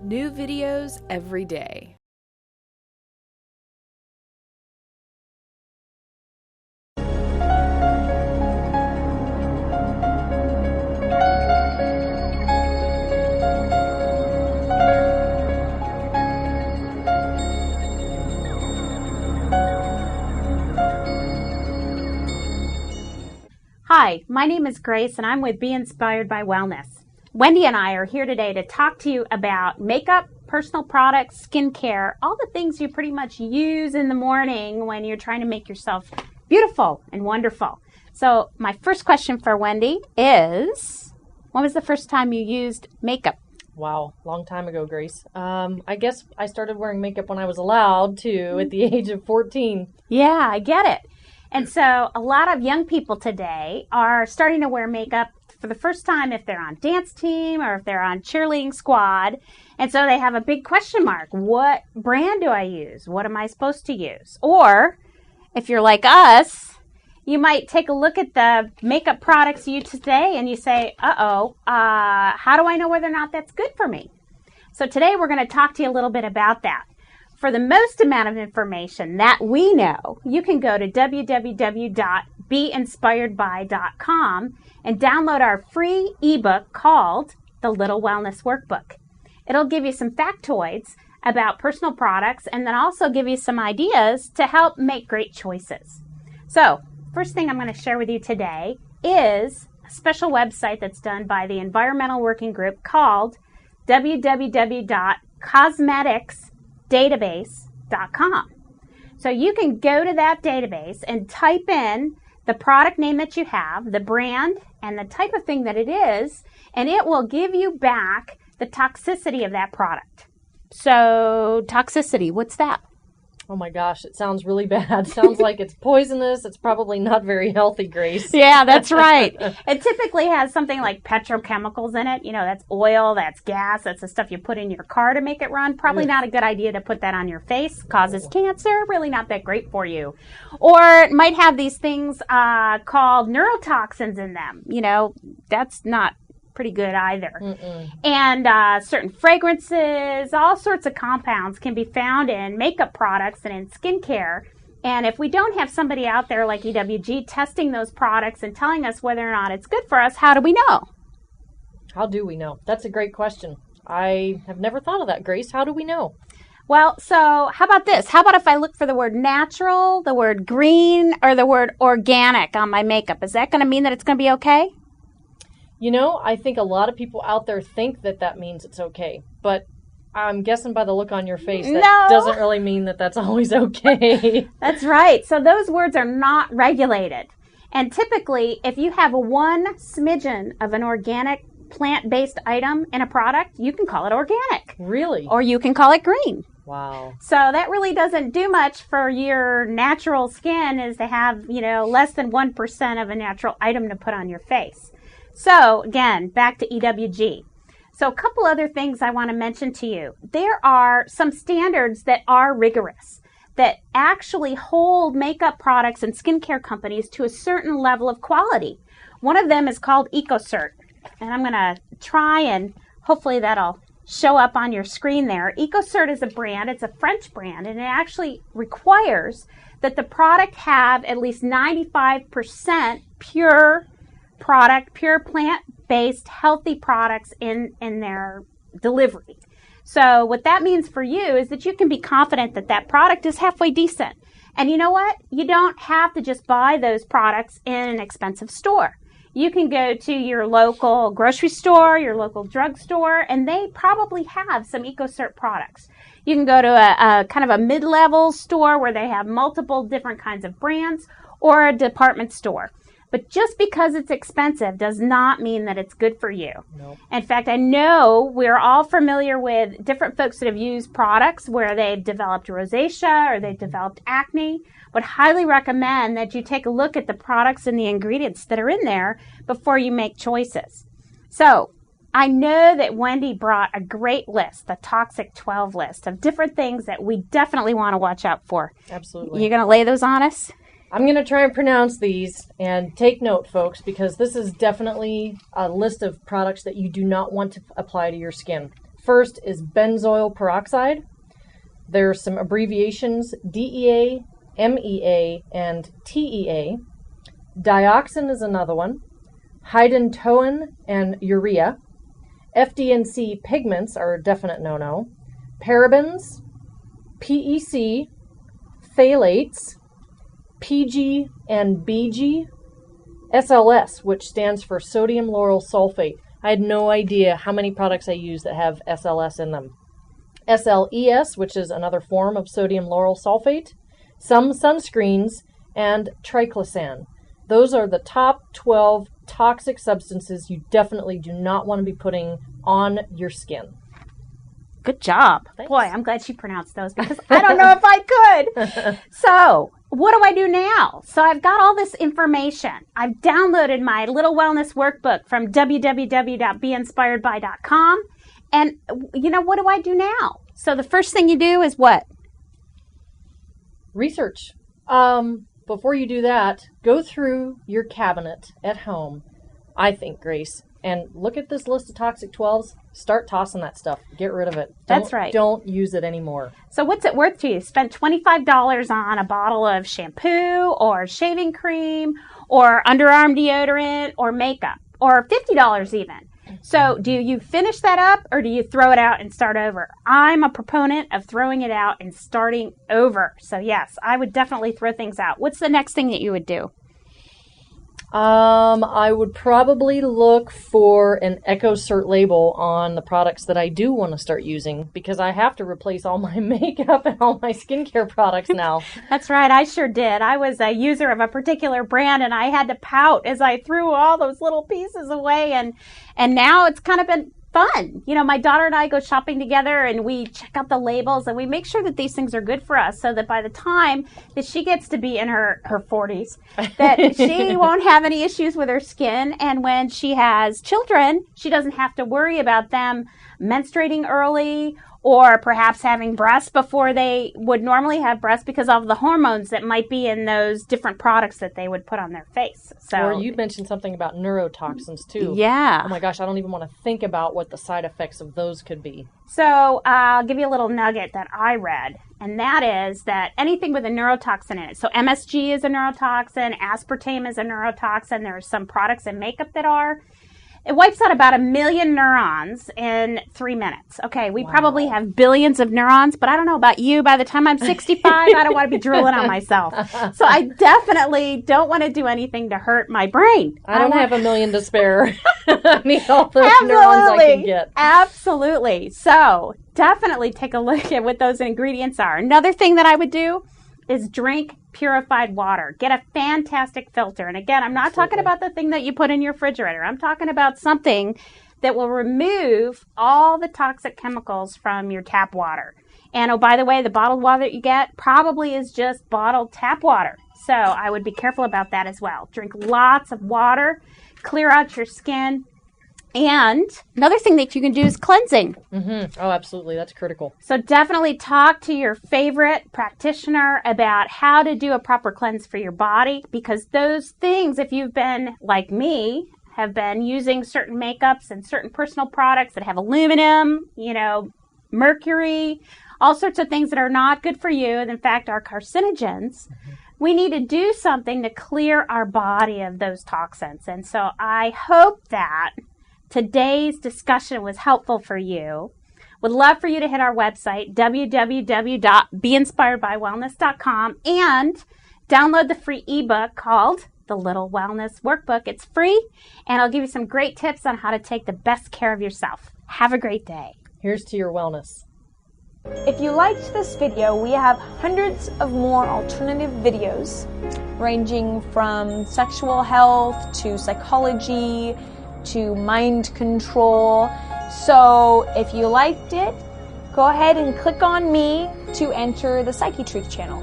New videos every day. Hi, my name is Grace and I'm with Be Inspired by Wellness. Wendy and I are here today to talk to you about makeup, personal products, skincare, all the things you pretty much use in the morning when you're trying to make yourself beautiful and wonderful. So my first question for Wendy is, when was the first time you used makeup? Wow, long time ago, Grace. I guess I started wearing makeup when I was allowed to at the age of 14. Yeah, I get it. And so a lot of young people today are starting to wear makeup for the first time if they're on dance team or if they're on cheerleading squad. And so they have a big question mark. What brand do I use? What am I supposed to use? Or if you're like us, you might take a look at the makeup products you use today and you say, how do I know whether or not that's good for me? So today we're going to talk to you a little bit about that. For the most amount of information that we know, you can go to www.beinspiredby.com and download our free ebook called The Little Wellness Workbook. It'll give you some factoids about personal products and then also give you some ideas to help make great choices. So, first thing I'm going to share with you today is a special website that's done by the Environmental Working Group called www.cosmeticsdatabase.com. So you can go to that database and type in the product name that you have, the brand, and the type of thing that it is, and it will give you back the toxicity of that product. So toxicity, what's that? Oh my gosh, it sounds really bad. Sounds like it's poisonous. It's probably not very healthy, Grace. Yeah, that's right. It typically has something like petrochemicals in it. You know, that's oil, that's gas, that's the stuff you put in your car to make it run. Probably not a good idea to put that on your face. Causes cancer. Really not that great for you. Or it might have these things called neurotoxins in them. You know, that's not pretty good either. And certain fragrances, all sorts of compounds can be found in makeup products and in skincare. And if we don't have somebody out there like EWG testing those products and telling us whether or not it's good for us, how do we know? How do we know? That's a great question. I have never thought of that, Grace. How do we know? Well, so how about this? How about if I look for the word natural, the word green, or the word organic on my makeup? Is that going to mean that it's going to be okay? You know, I think a lot of people out there think that that means it's okay, but I'm guessing by the look on your face that doesn't really mean that that's always okay. That's right. So those words are not regulated. And typically, if you have one smidgen of an organic plant-based item in a product, you can call it organic. Really? Or you can call it green. Wow. So that really doesn't do much for your natural skin, is to have, less than 1% of a natural item to put on your face. So, again, back to EWG. So a couple other things I want to mention to you. There are some standards that are rigorous, that actually hold makeup products and skincare companies to a certain level of quality. One of them is called EcoCert. And I'm going to try and hopefully that'll show up on your screen there. EcoCert is a brand. It's a French brand, and it actually requires that the product have at least 95% pure plant-based, healthy products in their delivery. So what that means for you is that you can be confident that that product is halfway decent. And you know what? You don't have to just buy those products in an expensive store. You can go to your local grocery store, your local drugstore, and they probably have some EcoCert products. You can go to a kind of a mid-level store where they have multiple different kinds of brands, or a department store. But just because it's expensive does not mean that it's good for you. Nope. In fact, I know we're all familiar with different folks that have used products where they've developed rosacea or they've developed acne. Would highly recommend that you take a look at the products and the ingredients that are in there before you make choices. So I know that Wendy brought a great list, the Toxic 12 list of different things that we definitely want to watch out for. Absolutely. You going to lay those on us? I'm going to try and pronounce these, and take note, folks, because this is definitely a list of products that you do not want to apply to your skin. First is benzoyl peroxide. There's some abbreviations, DEA, MEA, and TEA. Dioxin is another one. Hydantoin and urea. FD&C pigments are a definite no-no. Parabens, PEC, phthalates, PG and BG, SLS, which stands for sodium lauryl sulfate. I had no idea how many products I use that have SLS in them. SLES, which is another form of sodium lauryl sulfate, some sunscreens, and triclosan. Those are the top 12 toxic substances you definitely do not want to be putting on your skin. Good job. Thanks. Boy, I'm glad she pronounced those because I don't know if I could. So, what do I do now? So, I've got all this information. I've downloaded my little wellness workbook from www.beinspiredby.com. And, what do I do now? So, the first thing you do is what? Research. Before you do that, go through your cabinet at home, I think, Grace, and look at this list of toxic 12s. Start tossing that stuff. Get rid of it. That's right. Don't use it anymore. So what's it worth to you? Spend $25 on a bottle of shampoo or shaving cream or underarm deodorant or makeup or $50 even. So do you finish that up or do you throw it out and start over? I'm a proponent of throwing it out and starting over. So yes, I would definitely throw things out. What's the next thing that you would do? I would probably look for an EcoCert label on the products that I do want to start using because I have to replace all my makeup and all my skincare products now. That's right. I sure did. I was a user of a particular brand and I had to pout as I threw all those little pieces away. And now it's kind of been fun. My daughter and I go shopping together and we check out the labels and we make sure that these things are good for us so that by the time that she gets to be in her 40s, that she won't have any issues with her skin. And when she has children, she doesn't have to worry about them menstruating early or perhaps having breasts before they would normally have breasts because of the hormones that might be in those different products that they would put on their face. So, or you mentioned something about neurotoxins too. Yeah. Oh my gosh, I don't even want to think about what the side effects of those could be. So I'll give you a little nugget that I read, and that is that anything with a neurotoxin in it. So MSG is a neurotoxin, aspartame is a neurotoxin. There are some products in makeup that are. It wipes out about 1 million neurons in 3 minutes. Okay, we probably have billions of neurons, but I don't know about you. By the time I'm 65, I don't want to be drooling on myself. So I definitely don't want to do anything to hurt my brain. I don't have 1 million to spare. I need all those neurons I can get. Absolutely. So definitely take a look at what those ingredients are. Another thing that I would do is drink purified water. Get a fantastic filter. And again, I'm not talking about the thing that you put in your refrigerator. I'm talking about something that will remove all the toxic chemicals from your tap water. And oh, by the way, the bottled water that you get probably is just bottled tap water. So I would be careful about that as well. Drink lots of water, clear out your skin. And another thing that you can do is cleansing. Mm-hmm. Oh, absolutely. That's critical. So definitely talk to your favorite practitioner about how to do a proper cleanse for your body, because those things, if you've been like me, have been using certain makeups and certain personal products that have aluminum, mercury, all sorts of things that are not good for you and in fact are carcinogens. Mm-hmm. We need to do something to clear our body of those toxins. And so I hope that today's discussion was helpful for you. Would love for you to hit our website, www.beinspiredbywellness.com, and download the free ebook called The Little Wellness Workbook. It's free, and I'll give you some great tips on how to take the best care of yourself. Have a great day. Here's to your wellness. If you liked this video, we have hundreds of more alternative videos ranging from sexual health to psychology to mind control. So if you liked it, go ahead and click on me to enter the Psychetruth channel.